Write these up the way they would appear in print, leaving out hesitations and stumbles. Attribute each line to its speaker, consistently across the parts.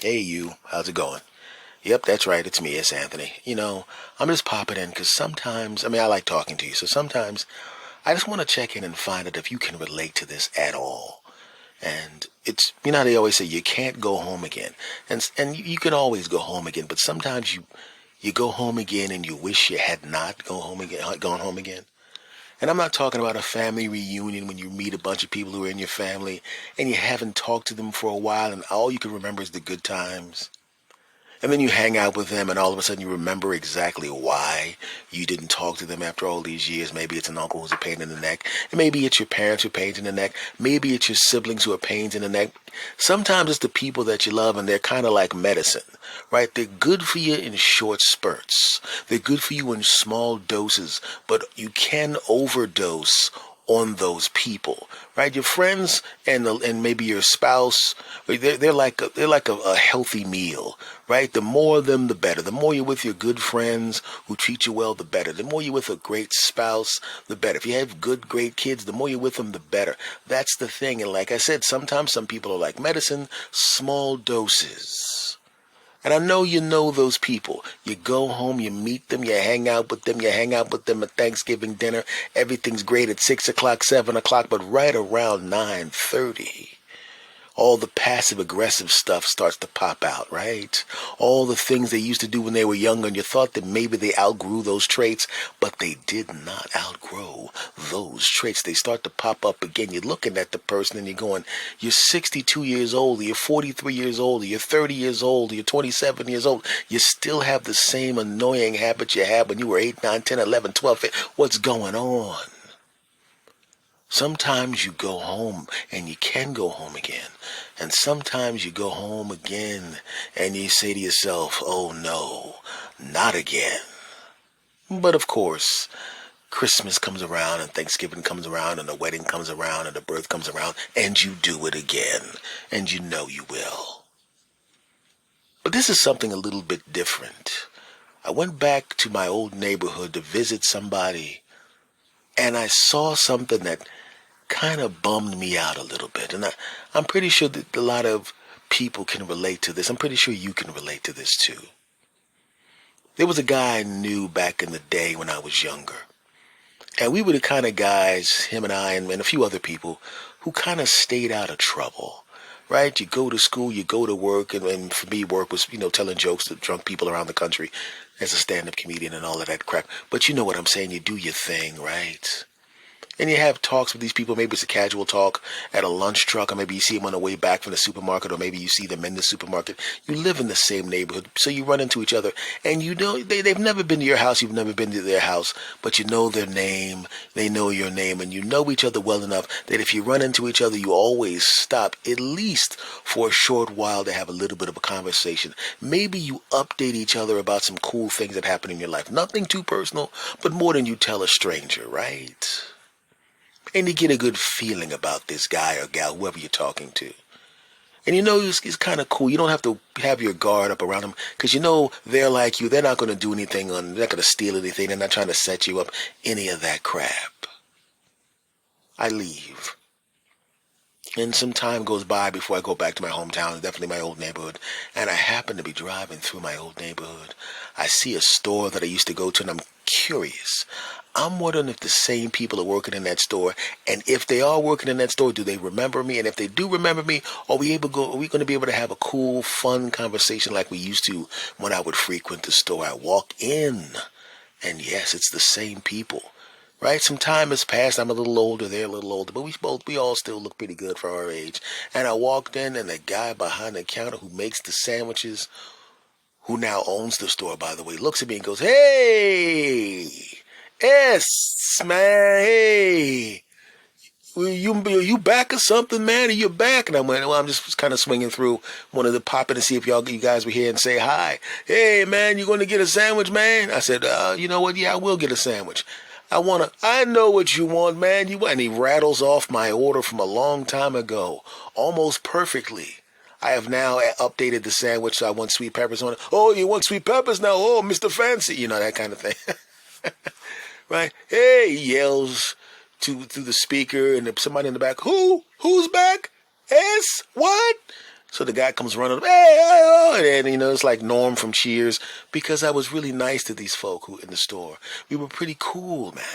Speaker 1: Hey, you. How's it going? Yep, that's right. It's me. It's Anthony. I'm just popping in because sometimes, I like talking to you. So sometimes I just want to check in and find out if you can relate to this at all. And it's, how they always say you can't go home again. And you can always go home again, but sometimes you go home again and you wish you had not gone home again. And I'm not talking about a family reunion when you meet a bunch of people who are in your family and you haven't talked to them for a while and all you can remember is the good times. And then you hang out with them, and all of a sudden you remember exactly why you didn't talk to them after all these years. Maybe it's an uncle who's a pain in the neck. And maybe it's your parents who are pains in the neck. Maybe it's your siblings who are pains in the neck. Sometimes it's the people that you love, and they're kind of like medicine, right? They're good for you in short spurts. They're good for you in small doses, but you can overdose on those people, right? Your friends and maybe your spouse, they're like a healthy meal, right? The more of them, the better. The more you're with your good friends who treat you well, the better. The more you're with a great spouse, the better. If you have good, great kids, the more you're with them, the better. That's the thing. And like I said, sometimes some people are like medicine, small doses. And I know those people. You go home, you meet them, you hang out with them, you hang out with them at Thanksgiving dinner. Everything's great at 6 o'clock, 7 o'clock, but right around 9:30 all the passive aggressive stuff starts to pop out, right? All the things they used to do when they were younger, and you thought that maybe they outgrew those traits, but they did not outgrow those traits. They start to pop up again. You're looking at the person and you're going, you're 62 years old, or you're 43 years old, or you're 30 years old, or you're 27 years old. You still have the same annoying habits you had when you were 8, 9, 10, 11, 12. What's going on? Sometimes you go home and you can go home again. And sometimes you go home again and you say to yourself, oh no, not again. But of course, Christmas comes around and Thanksgiving comes around and the wedding comes around and the birth comes around and you do it again. And you know you will. But this is something a little bit different. I went back to my old neighborhood to visit somebody and I saw something that kind of bummed me out a little bit. And I'm pretty sure that a lot of people can relate to this. I'm pretty sure you can relate to this too. There was a guy I knew back in the day when I was younger. And we were the kind of guys, him and I and a few other people, who kind of stayed out of trouble. Right? You go to school, you go to work, and for me, work was, telling jokes to drunk people around the country as a stand-up comedian and all of that crap. But you know what I'm saying? You do your thing, right? And you have talks with these people. Maybe it's a casual talk at a lunch truck, or maybe you see them on the way back from the supermarket, or maybe you see them in the supermarket. You live in the same neighborhood, so you run into each other. And they've never been to your house, you've never been to their house, but you know their name, they know your name, and you know each other well enough that if you run into each other, you always stop at least for a short while to have a little bit of a conversation. Maybe you update each other about some cool things that happen in your life. Nothing too personal, but more than you tell a stranger, right? And you get a good feeling about this guy or gal, whoever you're talking to. And it's kind of cool. You don't have to have your guard up around them because they're like you. They're not going to do anything. They're not going to steal anything. They're not trying to set you up. Any of that crap. I leave. And some time goes by before I go back to my hometown, definitely my old neighborhood. And I happen to be driving through my old neighborhood. I see a store that I used to go to, and I'm curious. I'm wondering if the same people are working in that store, and if they are working in that store, do they remember me? And if they do remember me, are we going to be able to have a cool, fun conversation like we used to when I would frequent the store? I walk in, and yes, it's the same people. Right? Some time has passed. I'm a little older. They're a little older. But we all still look pretty good for our age. And I walked in, and the guy behind the counter who makes the sandwiches, who now owns the store, by the way, looks at me and goes, "Hey, S, man, hey, you back or something, man? Are you back?" And I went, "Well, I'm just kind of swinging through. Wanted to pop in and see if you guys were here and say hi. Hey, man, you going to get a sandwich, man?" I said, "You know what? Yeah, I will get a sandwich. I know what you want, man. And he rattles off my order from a long time ago, almost perfectly. I have now updated the sandwich, so I want sweet peppers on it. Oh, you want sweet peppers now? Oh, Mr. Fancy, that kind of thing." Right? Hey, he yells through the speaker, and somebody in the back, who's back? S? What? So the guy comes running up, hey, oh, and it's like Norm from Cheers, because I was really nice to these folk who in the store. We were pretty cool, man.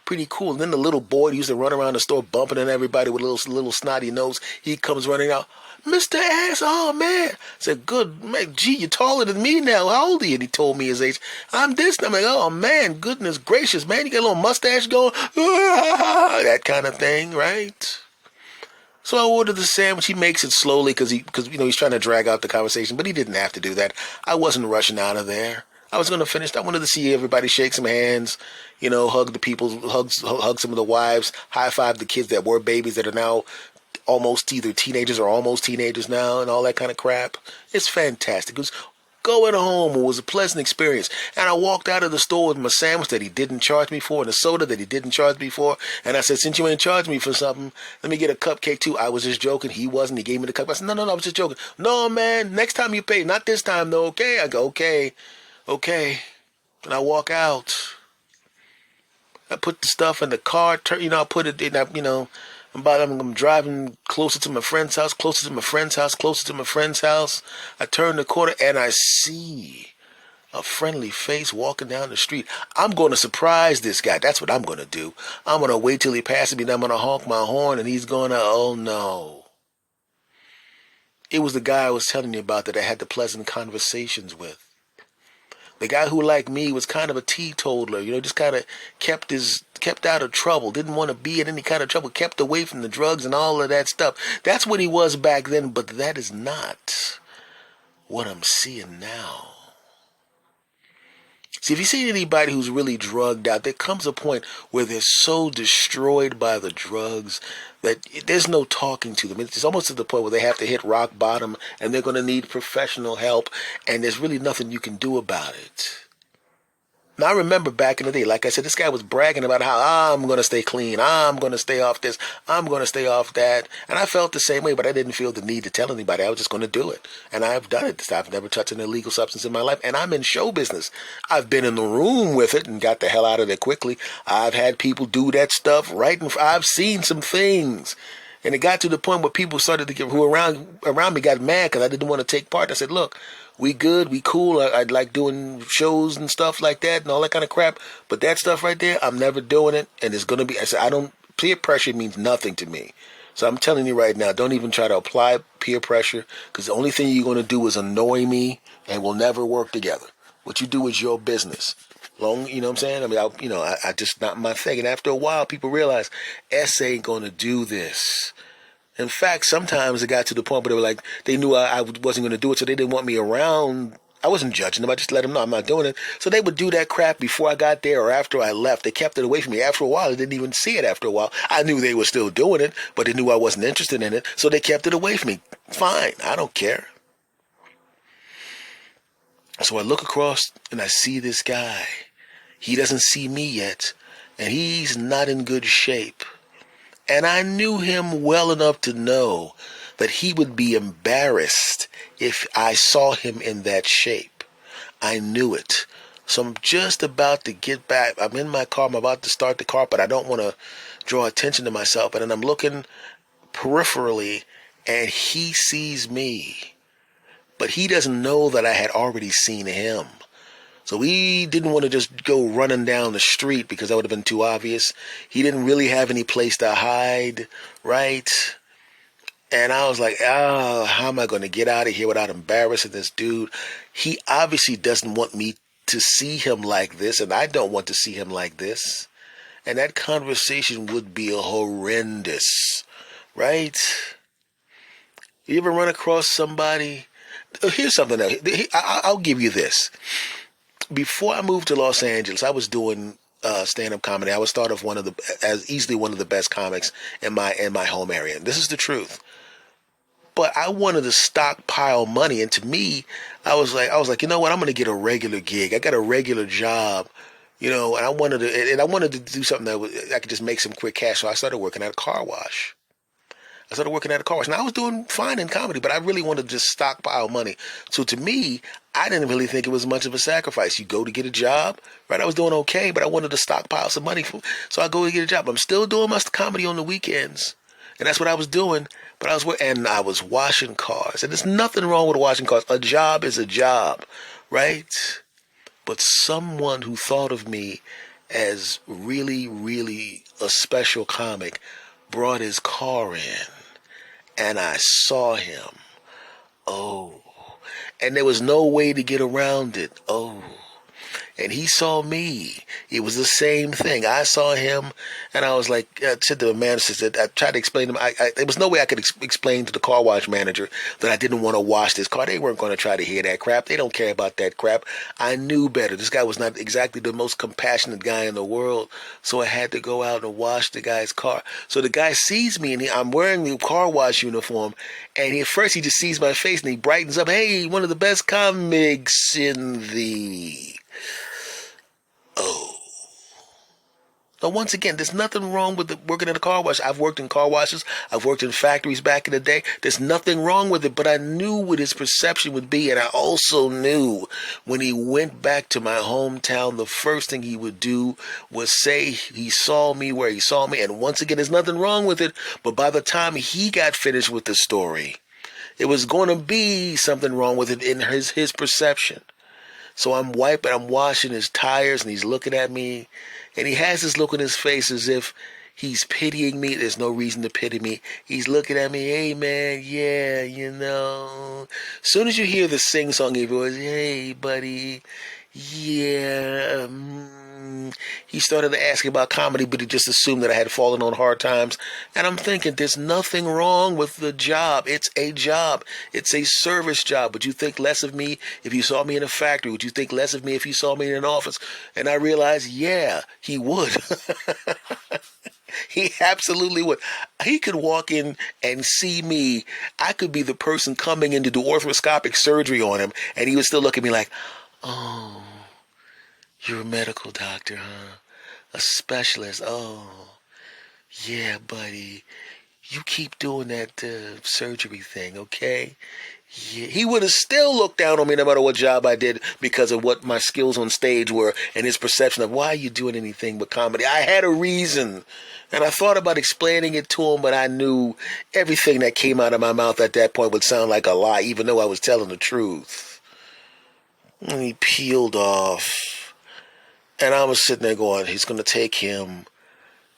Speaker 1: Pretty cool. And then the little boy who used to run around the store bumping at everybody with a little snotty nose, he comes running out, Mr. Ass, oh man. I said, good man, gee, you're taller than me now. How old are you? And he told me his age. I'm this. And I'm like, oh man, goodness gracious, man, you got a little mustache going, that kind of thing, right? So I ordered the sandwich. He makes it slowly because he's trying to drag out the conversation, but he didn't have to do that. I wasn't rushing out of there. I was going to finish. I wanted to see everybody shake some hands, hug the people, hug some of the wives, high five the kids that were babies that are now almost either teenagers or almost teenagers now, and all that kind of crap. It's fantastic. It was going home. It was a pleasant experience. And I walked out of the store with my sandwich that he didn't charge me for and a soda that he didn't charge me for. And I said, since you ain't charged me for something, let me get a cupcake too. I was just joking. He wasn't. He gave me the cup. I said, no, I was just joking. No, man, next time you pay. Not this time, though, okay? I go, okay. And I walk out. I put the stuff in the car. I put it in, I'm driving closer to my friend's house. I turn the corner and I see a friendly face walking down the street. I'm going to surprise this guy. That's what I'm going to do. I'm going to wait till he passes me. Then I'm going to honk my horn and he's going to, oh no. It was the guy I was telling you about that I had the pleasant conversations with. The guy who, like me, was kind of a teetotaler, just kind of kept out of trouble, didn't want to be in any kind of trouble, kept away from the drugs and all of that stuff. That's what he was back then, but that is not what I'm seeing now. See, if you see anybody who's really drugged out, there comes a point where they're so destroyed by the drugs that there's no talking to them. It's almost to the point where they have to hit rock bottom and they're going to need professional help, and there's really nothing you can do about it. Now, I remember back in the day, like I said, this guy was bragging about how I'm going to stay clean, I'm going to stay off this, I'm going to stay off that. And I felt the same way, but I didn't feel the need to tell anybody. I was just going to do it. And I've done it. I've never touched an illegal substance in my life. And I'm in show business. I've been in the room with it and got the hell out of there quickly. I've had people do that stuff I've seen some things. And it got to the point where people started to who around me got mad because I didn't want to take part. I said, look, we good, we cool. I'd like doing shows and stuff like that and all that kind of crap. But that stuff right there, I'm never doing it. And it's going to be, I said, peer pressure means nothing to me. So I'm telling you right now, don't even try to apply peer pressure, because the only thing you're going to do is annoy me and we'll never work together. What you do is your business. You know what I'm saying? I mean, I just not my thing. And after a while, people realize S ain't going to do this. In fact, sometimes it got to the point where they were like, they knew I wasn't going to do it, so they didn't want me around. I wasn't judging them. I just let them know I'm not doing it. So they would do that crap before I got there or after I left. They kept it away from me. After a while, I didn't even see it after a while. I knew they were still doing it, but they knew I wasn't interested in it, so they kept it away from me. Fine. I don't care. So I look across and I see this guy. He doesn't see me yet, and he's not in good shape. And I knew him well enough to know that he would be embarrassed if I saw him in that shape. I knew it. So I'm just about to get back. I'm in my car. I'm about to start the car, but I don't want to draw attention to myself. And then I'm looking peripherally, and he sees me. But he doesn't know that I had already seen him. So he didn't want to just go running down the street because that would have been too obvious. He didn't really have any place to hide, right? And I was like, how am I going to get out of here without embarrassing this dude? He obviously doesn't want me to see him like this, and I don't want to see him like this. And that conversation would be horrendous, right? You ever run across somebody? Here's something else. I'll give you this. Before I moved to Los Angeles, I was doing stand-up comedy. I was thought of as easily one of the best comics in my home area. And this is the truth. But I wanted to stockpile money, and to me, I was like, you know what? I'm going to get a regular gig. I got a regular job, and I wanted to do something that I could just make some quick cash. So I started working at a car wash. Now, I was doing fine in comedy, but I really wanted to just stockpile money. So to me, I didn't really think it was much of a sacrifice. You go to get a job, right? I was doing okay, but I wanted to stockpile some money. So I go to get a job. I'm still doing my comedy on the weekends. And that's what I was doing. But I was washing cars. And there's nothing wrong with washing cars. A job is a job, right? But someone who thought of me as really, really a special comic brought his car in, and I saw him. Oh. And there was no way to get around it. Oh. And he saw me. It was the same thing. I saw him, and I was like, I said to the manager, I tried to explain to him, there was no way I could explain to the car wash manager that I didn't want to wash this car. They weren't going to try to hear that crap. They don't care about that crap. I knew better. This guy was not exactly the most compassionate guy in the world, so I had to go out and wash the guy's car. So the guy sees me, and I'm wearing the car wash uniform, and at first he just sees my face, and he brightens up. Hey, one of the best comics in the... Oh. Now, once again, there's nothing wrong with working in a car wash. I've worked in car washes. I've worked in factories back in the day. There's nothing wrong with it, but I knew what his perception would be, and I also knew when he went back to my hometown, the first thing he would do was say he saw me where he saw me, and once again, there's nothing wrong with it, but by the time he got finished with the story, it was going to be something wrong with it in his perception. So I'm washing his tires, and he's looking at me, and he has this look on his face as if he's pitying me. There's no reason to pity me. He's looking at me, hey man, yeah, Soon as you hear the sing-songy voice, hey buddy, yeah, he started to ask about comedy, but he just assumed that I had fallen on hard times. And I'm thinking, there's nothing wrong with the job. It's a job. It's a service job. Would you think less of me if you saw me in a factory? Would you think less of me if you saw me in an office? And I realized, yeah, he would. He absolutely would. He could walk in and see me. I could be the person coming in to do arthroscopic surgery on him, and he would still look at me like, oh, you're a medical doctor, huh? A specialist. Oh, yeah, buddy. You keep doing that surgery thing, okay? Yeah. He would have still looked down on me no matter what job I did because of what my skills on stage were and his perception of why are you doing anything but comedy. I had a reason. And I thought about explaining it to him, but I knew everything that came out of my mouth at that point would sound like a lie, even though I was telling the truth. And he peeled off. And I was sitting there going, he's going to take him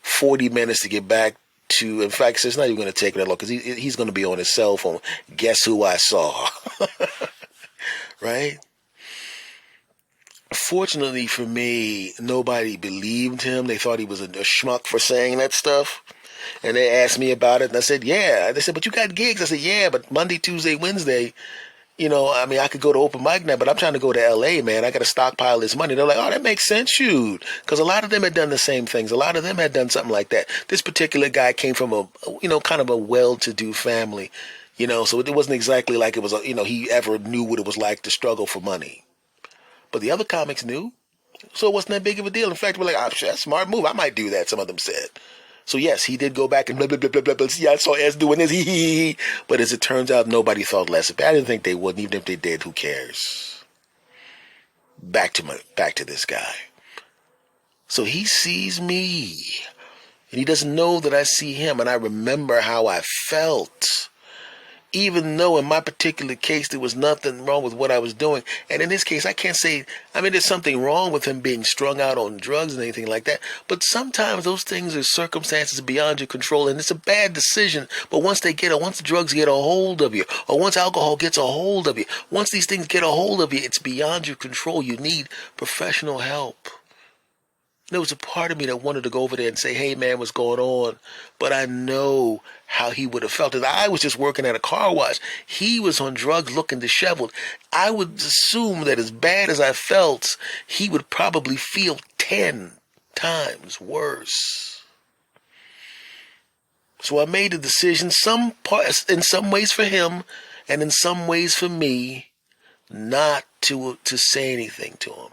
Speaker 1: 40 minutes to get back to, in fact, it's not even going to take that long because he's going to be on his cell phone. Guess who I saw? Right? Fortunately for me, nobody believed him. They thought he was a schmuck for saying that stuff. And they asked me about it, and I said, yeah. They said, but you got gigs. I said, yeah, but Monday, Tuesday, Wednesday, I could go to open mic night, but I'm trying to go to L.A., man. I got to stockpile this money. They're like, oh, that makes sense, shoot. Because a lot of them had done the same things. A lot of them had done something like that. This particular guy came from kind of a well-to-do family, so it wasn't exactly like it was, he ever knew what it was like to struggle for money. But the other comics knew, so it wasn't that big of a deal. In fact, we're like, oh, shit, that's a smart move. I might do that, some of them said. So yes, he did go back and blah, blah, blah, blah, blah, blah. See, I saw S doing this, he. But as it turns out, nobody thought less of it. I didn't think they would, even if they did, who cares? Back to this guy. So he sees me, and he doesn't know that I see him, and I remember how I felt. Even though in my particular case there was nothing wrong with what I was doing. And in this case, I can't say, there's something wrong with him being strung out on drugs and anything like that. But sometimes those things are circumstances beyond your control, and it's a bad decision. But once the drugs get a hold of you, or once alcohol gets a hold of you, once these things get a hold of you, it's beyond your control. You need professional help. There was a part of me that wanted to go over there and say, hey, man, what's going on? But I know how he would have felt. And I was just working at a car wash. He was on drugs looking disheveled. I would assume that as bad as I felt, he would probably feel 10 times worse. So I made a decision, in some ways for him and in some ways for me, not to say anything to him.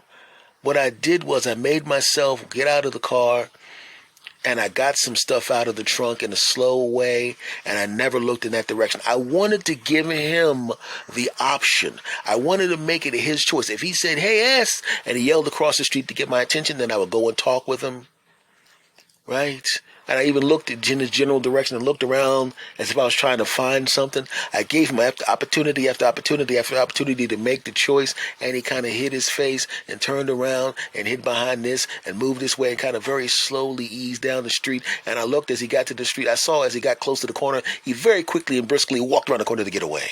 Speaker 1: What I did was I made myself get out of the car, and I got some stuff out of the trunk in a slow way, and I never looked in that direction. I wanted to give him the option. I wanted to make it his choice. If he said, hey, S, and he yelled across the street to get my attention, then I would go and talk with him, right? And I even looked in his general direction and looked around as if I was trying to find something. I gave him opportunity after opportunity after opportunity to make the choice, and he kind of hid his face and turned around and hid behind this and moved this way and kind of very slowly eased down the street. And I looked as he got to the street. I saw as he got close to the corner, he very quickly and briskly walked around the corner to get away.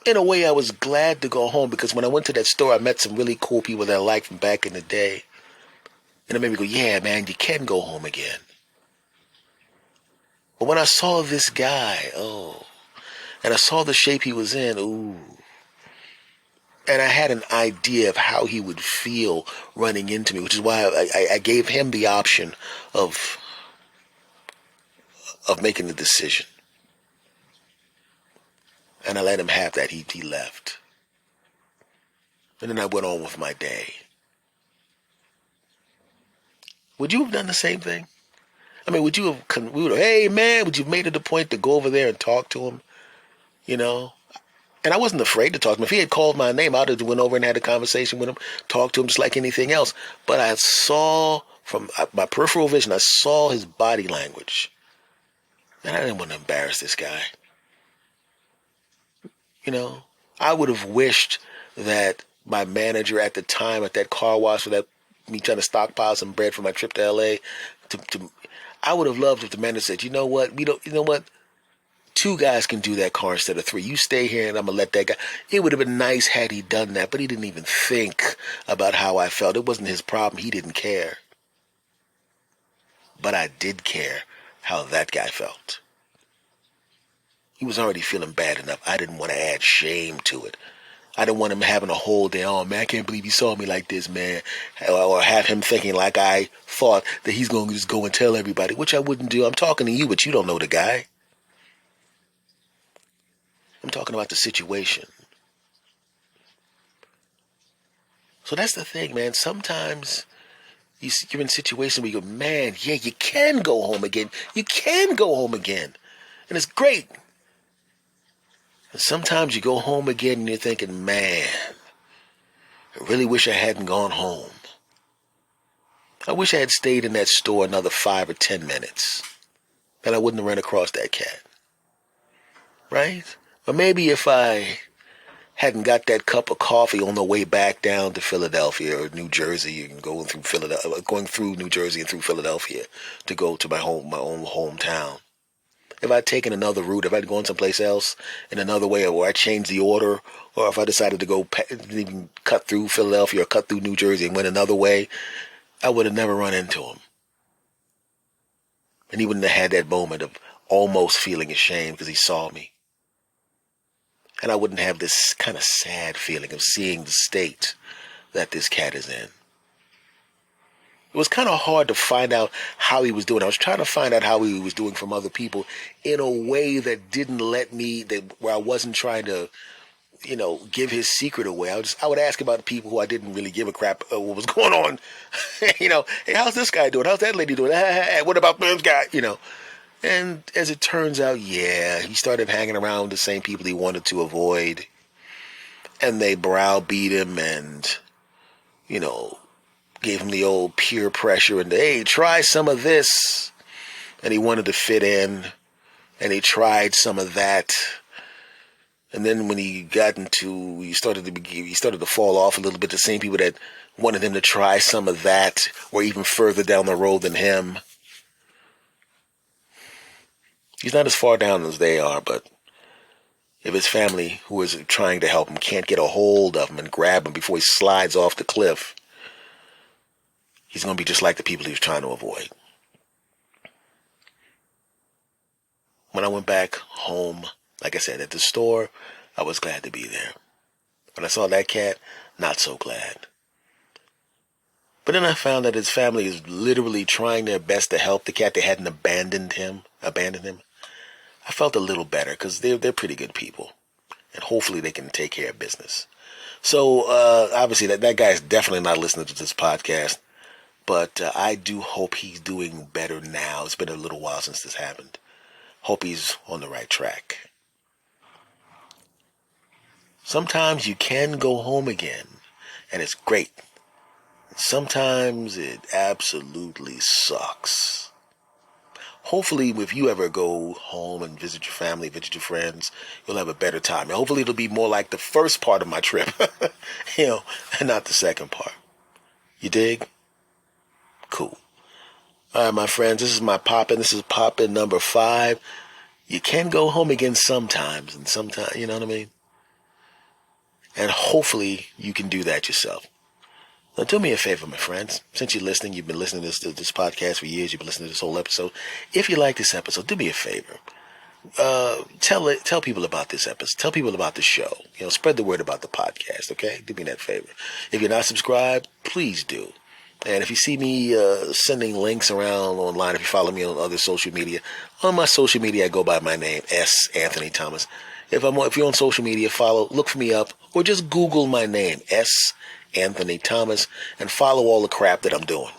Speaker 1: In a way, I was glad to go home because when I went to that store, I met some really cool people that I liked from back in the day. And it made me go, yeah, man, you can go home again. But when I saw this guy, oh, and I saw the shape he was in, ooh, and I had an idea of how he would feel running into me, which is why I gave him the option of making the decision. And I let him have that. He left. And then I went on with my day. Would you have done the same thing? I mean, hey man, would you have made it a point to go over there and talk to him? You know? And I wasn't afraid to talk to him. If he had called my name, I would have went over and had a conversation with him, talked to him just like anything else. But I saw from my peripheral vision, I saw his body language. And I didn't want to embarrass this guy. You know, I would have wished that my manager at the time at that car wash for that me trying to stockpile some bread for my trip to LA, I would have loved if the manager said, you know what, you know what, two guys can do that car instead of three. You stay here and I'm gonna let that guy. It would have been nice had he done that, but he didn't even think about how I felt. It wasn't his problem. He didn't care. But I did care how that guy felt. He was already feeling bad enough. I didn't want to add shame to it. I didn't want him having a whole day on, man, I can't believe he saw me like this, man. Or have him thinking like I thought that he's going to just go and tell everybody, which I wouldn't do. I'm talking to you, but you don't know the guy. I'm talking about the situation. So that's the thing, man. Sometimes you're in a situation where you go, man, yeah, you can go home again. You can go home again. And it's great. And sometimes you go home again and you're thinking, man, I really wish I hadn't gone home. I wish I had stayed in that store another 5 or 10 minutes. Then I wouldn't have run across that cat. Right? Or maybe if I hadn't got that cup of coffee on the way back down to Philadelphia or New Jersey and going through New Jersey and through Philadelphia to go to my own hometown. If I'd taken another route, if I'd gone someplace else in another way, or I changed the order, or if I decided to go even cut through Philadelphia or cut through New Jersey and went another way, I would have never run into him. And he wouldn't have had that moment of almost feeling ashamed because he saw me. And I wouldn't have this kind of sad feeling of seeing the state that this cat is in. It was kind of hard to find out how he was doing. I was trying to find out how he was doing from other people in a way that didn't where I wasn't trying to, give his secret away. I would ask about people who I didn't really give a crap what was going on. Hey, how's this guy doing? How's that lady doing? What about this guy? And as it turns out, yeah, he started hanging around with the same people he wanted to avoid. And they browbeat him and, gave him the old peer pressure and, hey, try some of this. And he wanted to fit in. And he tried some of that. And then when he started to fall off a little bit. The same people that wanted him to try some of that were even further down the road than him. He's not as far down as they are, but if his family, who is trying to help him, can't get a hold of him and grab him before he slides off the cliff, he's going to be just like the people he was trying to avoid. When I went back home, like I said, at the store, I was glad to be there. When I saw that cat, not so glad. But then I found that his family is literally trying their best to help the cat. They hadn't abandoned him. I felt a little better because they're pretty good people. And hopefully they can take care of business. So obviously that guy is definitely not listening to this podcast. But I do hope he's doing better now. It's been a little while since this happened. Hope he's on the right track. Sometimes you can go home again. And it's great. Sometimes it absolutely sucks. Hopefully, if you ever go home and visit your family, visit your friends, you'll have a better time. And hopefully, it'll be more like the first part of my trip, and not the second part. You dig? Cool. All right, my friends, this is my pop-in. This is pop-in number 5. You can go home again sometimes, and sometimes, you know what I mean? And hopefully, you can do that yourself. Now, do me a favor, my friends. Since you're listening, you've been listening to this podcast for years. You've been listening to this whole episode. If you like this episode, do me a favor. Tell people about this episode. Tell people about the show. Spread the word about the podcast. Okay, do me that favor. If you're not subscribed, please do. And if you see me sending links around online, if you follow me on other social media, on my social media I go by my name, S. Anthony Thomas. If you're on social media, look for me up, or just Google my name, S. Anthony Thomas, and follow all the crap that I'm doing.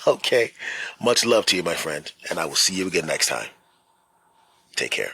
Speaker 1: Okay. Much love to you, my friend, and I will see you again next time. Take care.